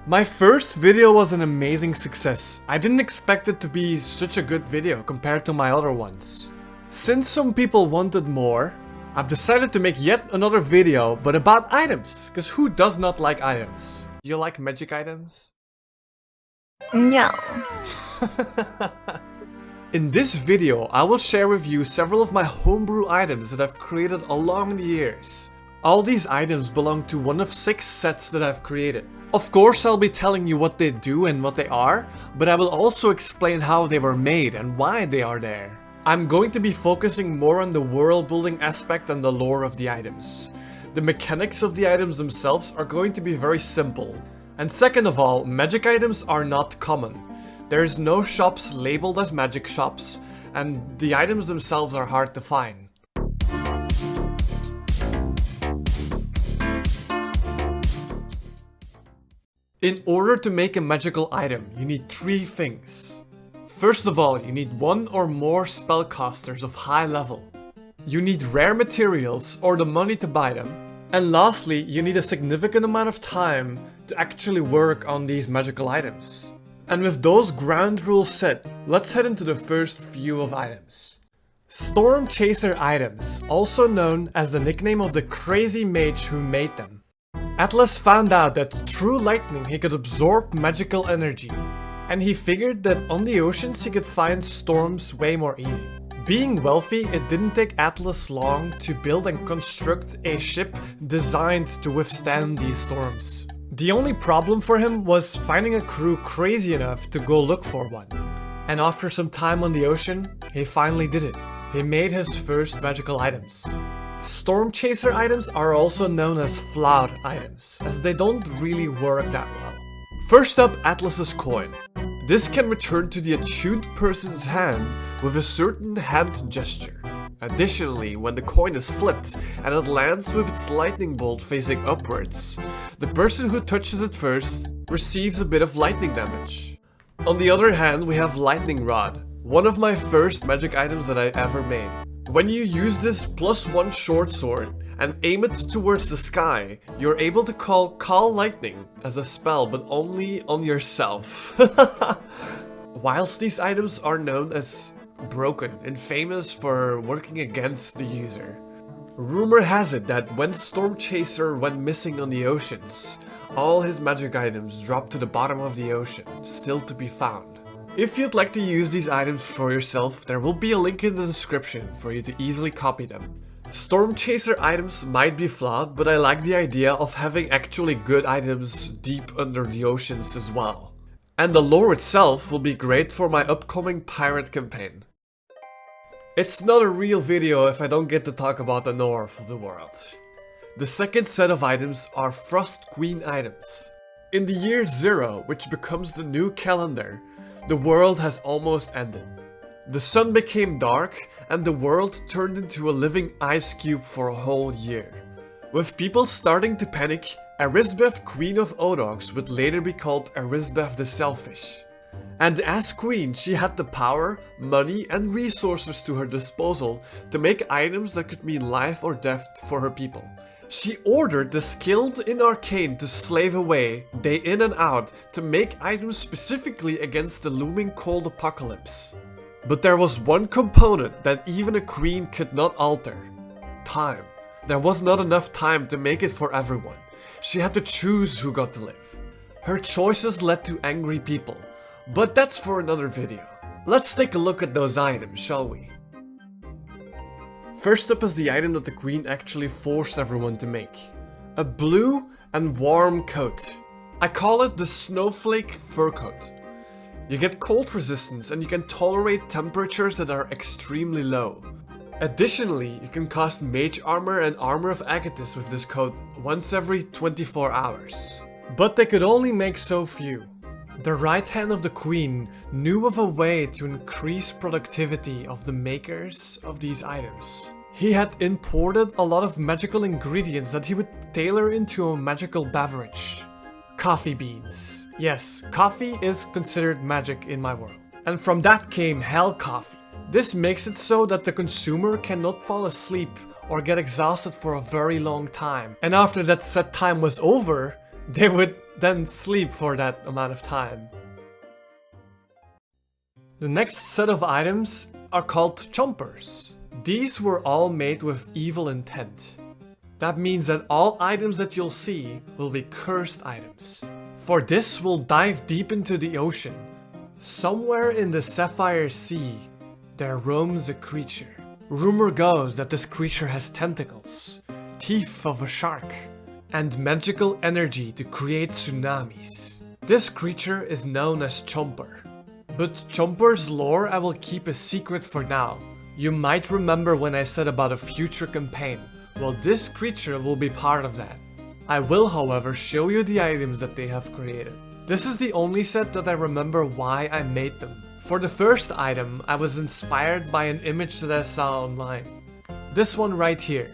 My first video was an amazing success. I didn't expect it to be such a good video compared to my other ones. Since some people wanted more, I've decided to make yet another video, but about items, because who does not like items? You like magic items? No. In this video, I will share with you several of my homebrew items that I've created along the years. All these items belong to one of 6 sets that I've created. Of course, I'll be telling you what they do and what they are, but I will also explain how they were made and why they are there. I'm going to be focusing more on the world building aspect and the lore of the items. The mechanics of the items themselves are going to be very simple. And second of all, magic items are not common. There's no shops labeled as magic shops, and the items themselves are hard to find. In order to make a magical item, you need 3 things. First of all, you need 1 or more spellcasters of high level. You need rare materials or the money to buy them. And lastly, you need a significant amount of time to actually work on these magical items. And with those ground rules set, let's head into the first few of items. Stormchaser items, also known as the nickname of the crazy mage who made them. Atlas found out that through lightning he could absorb magical energy, and he figured that on the oceans he could find storms way more easy. Being wealthy, it didn't take Atlas long to build and construct a ship designed to withstand these storms. The only problem for him was finding a crew crazy enough to go look for one. And after some time on the ocean, he finally did it. He made his first magical items. Stormchaser items are also known as flawed items, as they don't really work that well. First up, Atlas's coin. This can return to the attuned person's hand with a certain hand gesture. Additionally, when the coin is flipped and it lands with its lightning bolt facing upwards, the person who touches it first receives a bit of lightning damage. On the other hand, we have Lightning Rod, one of my first magic items that I ever made. When you use this +1 short sword and aim it towards the sky, you're able to call lightning as a spell, but only on yourself. Whilst these items are known as broken and famous for working against the user, rumor has it that when Stormchaser went missing on the oceans, all his magic items dropped to the bottom of the ocean, still to be found. If you'd like to use these items for yourself, there will be a link in the description for you to easily copy them. Stormchaser items might be flawed, but I like the idea of having actually good items deep under the oceans as well. And the lore itself will be great for my upcoming pirate campaign. It's not a real video if I don't get to talk about the north of the world. The second set of items are Frostqueen items. In the year 0, which becomes the new calendar, the world has almost ended. The sun became dark and the world turned into a living ice cube for a whole year. With people starting to panic, Erisbeth, Queen of Odogs, would later be called Erisbeth the Selfish. And as queen, she had the power, money and resources to her disposal to make items that could mean life or death for her people. She ordered the skilled in arcane to slave away, day in and out, to make items specifically against the looming cold apocalypse. But there was one component that even a queen could not alter. Time. There was not enough time to make it for everyone. She had to choose who got to live. Her choices led to angry people. But that's for another video. Let's take a look at those items, shall we? First up is the item that the queen actually forced everyone to make. A blue and warm coat. I call it the snowflake fur coat. You get cold resistance and you can tolerate temperatures that are extremely low. Additionally, you can cast mage armor and armor of Agathis with this coat once every 24 hours. But they could only make so few. The right hand of the queen knew of a way to increase productivity of the makers of these items. He had imported a lot of magical ingredients that he would tailor into a magical beverage. Coffee beans. Yes, coffee is considered magic in my world. And from that came hell coffee. This makes it so that the consumer cannot fall asleep or get exhausted for a very long time. And after that set time was over, they would then sleep for that amount of time. The next set of items are called Chompers. These were all made with evil intent. That means that all items that you'll see will be cursed items. For this, we'll dive deep into the ocean. Somewhere in the Sapphire Sea, there roams a creature. Rumor goes that this creature has tentacles, teeth of a shark, and magical energy to create tsunamis. This creature is known as Chomper. But Chomper's lore I will keep a secret for now. You might remember when I said about a future campaign. Well, this creature will be part of that. I will, however, show you the items that they have created. This is the only set that I remember why I made them. For the first item, I was inspired by an image that I saw online. This one right here.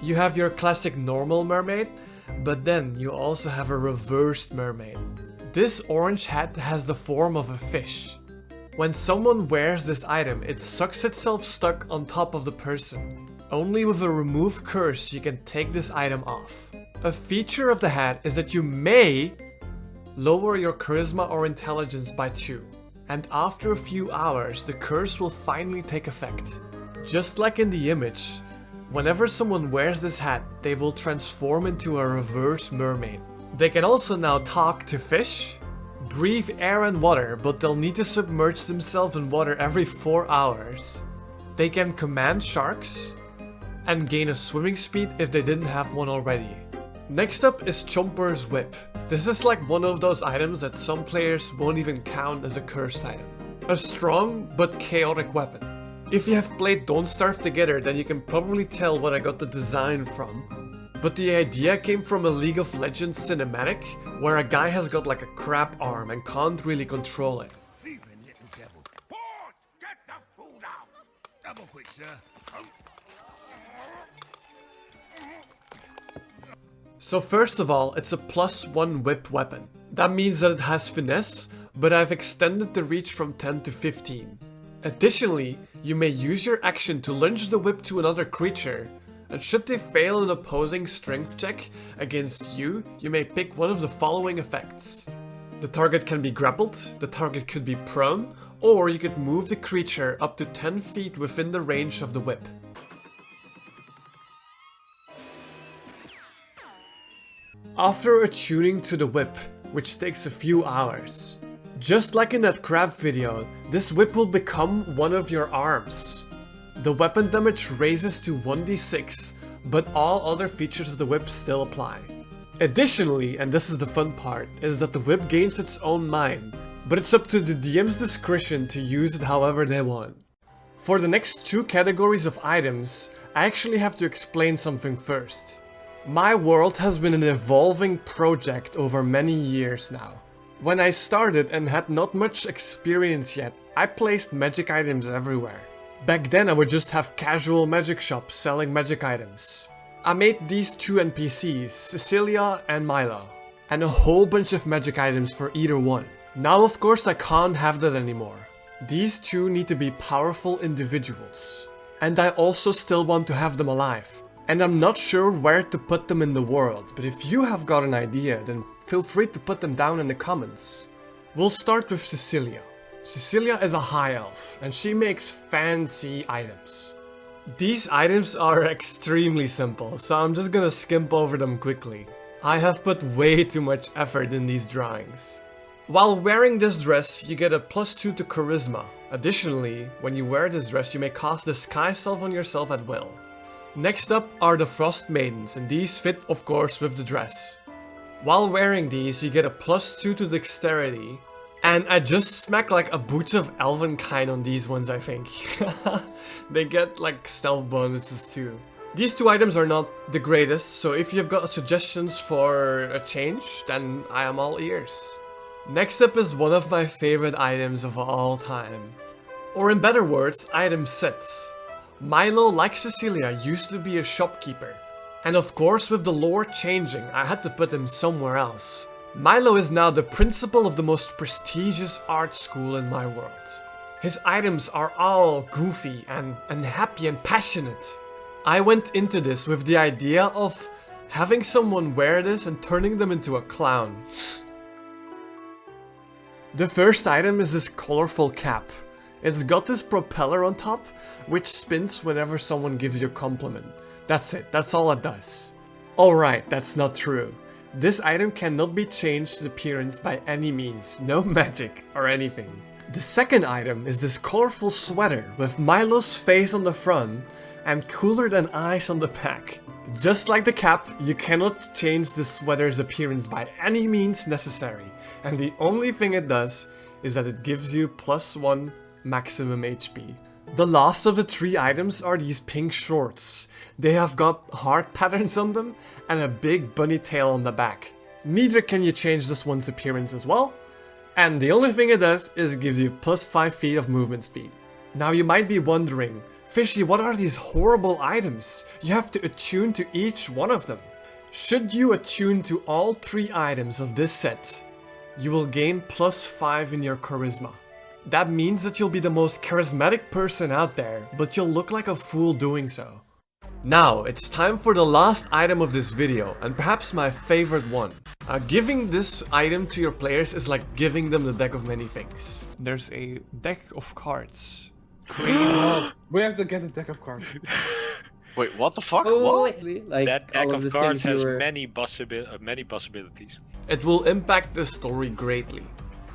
You have your classic normal mermaid, but then you also have a reversed mermaid. This orange hat has the form of a fish. When someone wears this item, it sucks itself stuck on top of the person. Only with a remove curse you can take this item off. A feature of the hat is that you may lower your charisma or intelligence by 2. And after a few hours, the curse will finally take effect. Just like in the image, whenever someone wears this hat, they will transform into a reverse mermaid. They can also now talk to fish, breathe air and water, but they'll need to submerge themselves in water every 4 hours. They can command sharks and gain a swimming speed if they didn't have one already. Next up is Chomper's Whip. This is like one of those items that some players won't even count as a cursed item. A strong but chaotic weapon. If you have played Don't Starve together, then you can probably tell what I got the design from. But the idea came from a League of Legends cinematic, where a guy has got like a crab arm and can't really control it. Get the food out! Double quick, sir. So first of all, it's a +1 whip weapon. That means that it has finesse, but I've extended the reach from 10 to 15. Additionally, you may use your action to lunge the whip to another creature, and should they fail an opposing strength check against you, you may pick one of the following effects. The target can be grappled, the target could be prone, or you could move the creature up to 10 feet within the range of the whip. After attuning to the whip, which takes a few hours. Just like in that crab video, this whip will become one of your arms. The weapon damage raises to 1d6, but all other features of the whip still apply. Additionally, and this is the fun part, is that the whip gains its own mind, but it's up to the DM's discretion to use it however they want. For the next 2 categories of items, I actually have to explain something first. My world has been an evolving project over many years now. When I started and had not much experience yet, I placed magic items everywhere. Back then I would just have casual magic shops selling magic items. I made these 2 NPCs, Cecillia and Maello, and a whole bunch of magic items for either one. Now of course I can't have that anymore. These 2 need to be powerful individuals. And I also still want to have them alive. And I'm not sure where to put them in the world, but if you have got an idea, then feel free to put them down in the comments. We'll start with Cecillia. Cecillia is a high elf, and she makes fancy items. These items are extremely simple, so I'm just gonna skimp over them quickly. I have put way too much effort in these drawings. While wearing this dress, you get a +2 to charisma. Additionally, when you wear this dress, you may cast Disguise Self on yourself at will. Next up are the Frost Maidens, and these fit of course with the dress. While wearing these, you get a +2 to dexterity, and I just smack like a Boots of Elvenkind on these ones, I think. They get like stealth bonuses too. These 2 items are not the greatest, so if you've got suggestions for a change, then I am all ears. Next up is one of my favorite items of all time. Or in better words, item sets. Maello, like Cecillia, used to be a shopkeeper. And of course, with the lore changing, I had to put him somewhere else. Maello is now the principal of the most prestigious art school in my world. His items are all goofy and happy and passionate. I went into this with the idea of having someone wear this and turning them into a clown. The first item is this colorful cap. It's got this propeller on top, which spins whenever someone gives you a compliment. That's it, that's all it does. Alright, that's not true. This item cannot be changed its appearance by any means, no magic or anything. The second item is this colorful sweater with Milo's face on the front and cooler than ice on the back. Just like the cap, you cannot change the sweater's appearance by any means necessary, and the only thing it does is that it gives you +1 maximum HP. The last of the 3 items are these pink shorts. They have got heart patterns on them and a big bunny tail on the back. Neither can you change this one's appearance as well, and the only thing it does is it gives you +5 feet of movement speed. Now you might be wondering, Fishy, what are these horrible items? You have to attune to each one of them. Should you attune to all 3 items of this set, you will gain +5 in your charisma. That means that you'll be the most charismatic person out there, but you'll look like a fool doing so. Now, it's time for the last item of this video, and perhaps my favorite one. Giving this item to your players is like giving them the deck of many things. There's a deck of cards. We have to get a deck of cards. Wait, what the fuck? Oh, What? like That deck all of the cards things has you were- many possibilities. It will impact the story greatly.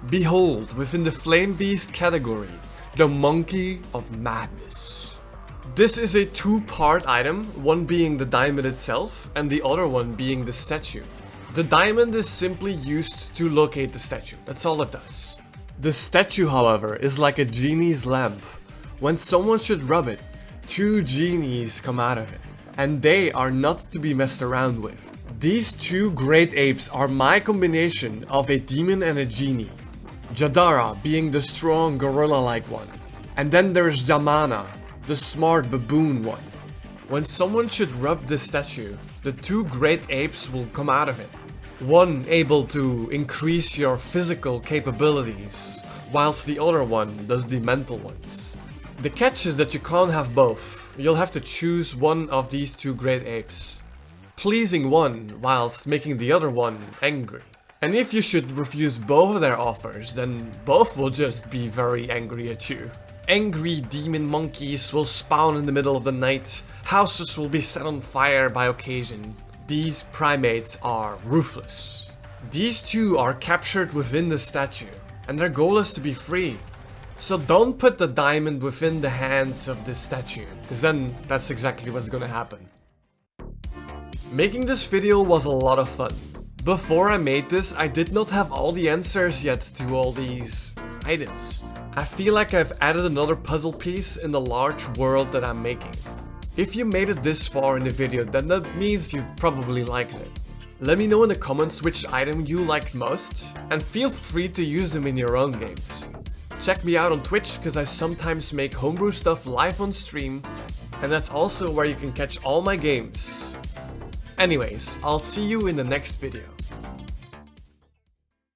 Behold, within the Flamebeast category, the Monkey of Madness. This is a 2-part item, one being the diamond itself and the other one being the statue. The diamond is simply used to locate the statue, that's all it does. The statue, however, is like a genie's lamp. When someone should rub it, 2 genies come out of it, and they are not to be messed around with. These 2 great apes are my combination of a demon and a genie. Jadara being the strong gorilla-like one, and then there's Jamana, the smart baboon one. When someone should rub this statue, the 2 great apes will come out of it. One able to increase your physical capabilities, whilst the other one does the mental ones. The catch is that you can't have both. You'll have to choose one of these 2 great apes, pleasing one whilst making the other one angry. And if you should refuse both of their offers, then both will just be very angry at you. Angry demon monkeys will spawn in the middle of the night, houses will be set on fire by occasion. These primates are ruthless. These 2 are captured within the statue, and their goal is to be free. So don't put the diamond within the hands of this statue, because then that's exactly what's gonna happen. Making this video was a lot of fun. Before I made this, I did not have all the answers yet to all these items. I feel like I've added another puzzle piece in the large world that I'm making. If you made it this far in the video, then that means you probably liked it. Let me know in the comments which item you liked most, and feel free to use them in your own games. Check me out on Twitch, because I sometimes make homebrew stuff live on stream, and that's also where you can catch all my games. Anyways, I'll see you in the next video.